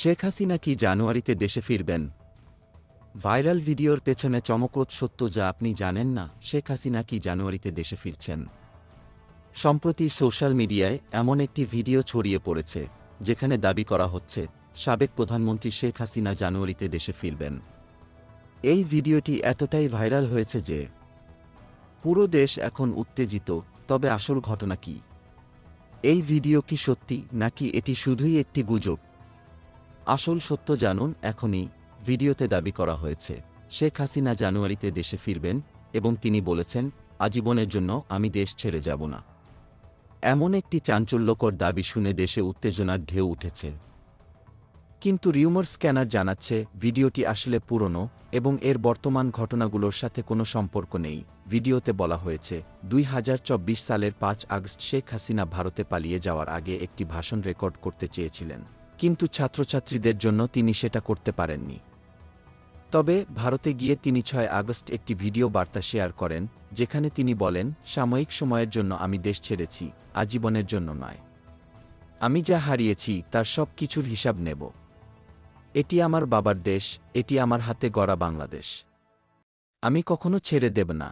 শেখ হাসিনা কি জানুয়ারিতে দেশে ফিরবেন? ভাইরাল ভিডিওর পেছনে চমকপ্রদ সত্য যা আপনি জানেন না। শেখ হাসিনা কি জানুয়ারিতে দেশে ফিরছেন? সম্প্রতি সোশ্যাল মিডিয়ায় এমন একটি ভিডিও ছড়িয়ে পড়েছে যেখানে দাবি করা হচ্ছে সাবেক প্রধানমন্ত্রী শেখ হাসিনা জানুয়ারিতে দেশে ফিরবেন। এই ভিডিওটি এতটাই ভাইরাল হয়েছে যে পুরো দেশ এখন উত্তেজিত। তবে আসল ঘটনা কি? এই ভিডিও কি সত্যি নাকি এটি শুধুই একটি গুজব? আসল সত্য জানুন এখনই। ভিডিওতে দাবি করা হয়েছে শেখ হাসিনা জানুয়ারিতে দেশে ফিরবেন এবং তিনি বলেছেন, আজীবনের জন্য আমি দেশ ছেড়ে যাব না। এমন একটি চাঞ্চল্যকর দাবি শুনে দেশে উত্তেজনার ঢেউ উঠেছে। কিন্তু রিউমার স্ক্যানার জানাচ্ছে ভিডিওটি আসলে পুরনো এবং এর বর্তমান ঘটনাগুলোর সাথে কোনো সম্পর্ক নেই। ভিডিওতে বলা হয়েছে 2024 সালের 5 আগস্ট শেখ হাসিনা ভারতে পালিয়ে যাওয়ার আগে একটি ভাষণ রেকর্ড করতে চেয়েছিলেন, কিন্তু ছাত্রছাত্রীদের জন্য তিনি সেটা করতে পারেননি। তবে ভারতে গিয়ে তিনি 6 আগস্ট একটি ভিডিও বার্তা শেয়ার করেন যেখানে তিনি বলেন, সাময়িক সময়ের জন্য আমি দেশ ছেড়েছি, আজীবনের জন্য নয়। আমি যা হারিয়েছি তার সব কিছুর হিসাব নেব। এটি আমার বাবার দেশ, এটি আমার হাতে গড়া বাংলাদেশ। আমি কখনো ছেড়ে দেব না।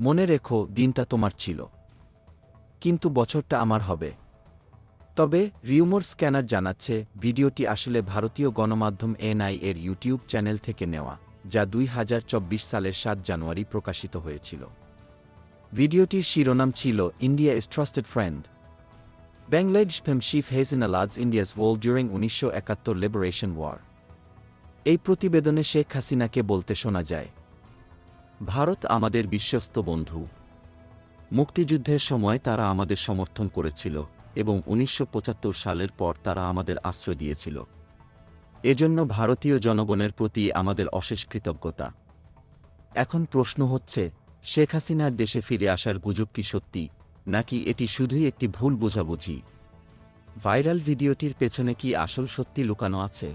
মনে রেখো, দিনটা তোমার ছিল, কিন্তু বছরটা আমার হবে। তবে রিউমার স্ক্যানার জানাচ্ছে ভিডিওটি আসলে ভারতীয় গণমাধ্যম এনআই এর ইউটিউব চ্যানেল থেকে নেওয়া, যা 2024 সালের 7 জানুয়ারি প্রকাশিত হয়েছিল। ভিডিওটির শিরোনাম ছিল India is trusted friend. Bangladesh fame Sheikh Hasina lauds India's role during 1971 liberation war. এই প্রতিবেদনে শেখ হাসিনাকে বলতে শোনা যায়, ভারত আমাদের বিশ্বস্ত বন্ধু। মুক্তিযুদ্ধের সময় তারা আমাদের সমর্থন করেছিল এবং 1975 সালের পর তারা আমাদের আশ্রয় দিয়েছিল। এজন্য ভারতীয় জনগণের প্রতি আমাদের অশেষ কৃতজ্ঞতা। এখন প্রশ্ন হচ্ছে, শেখ হাসিনার দেশে ফিরে আসার গুজব কি সত্যি নাকি এটি শুধুই একটি ভুল বোঝাবুঝি? ভাইরাল ভিডিওটির পেছনে কি আসল সত্যি লুকানো আছে?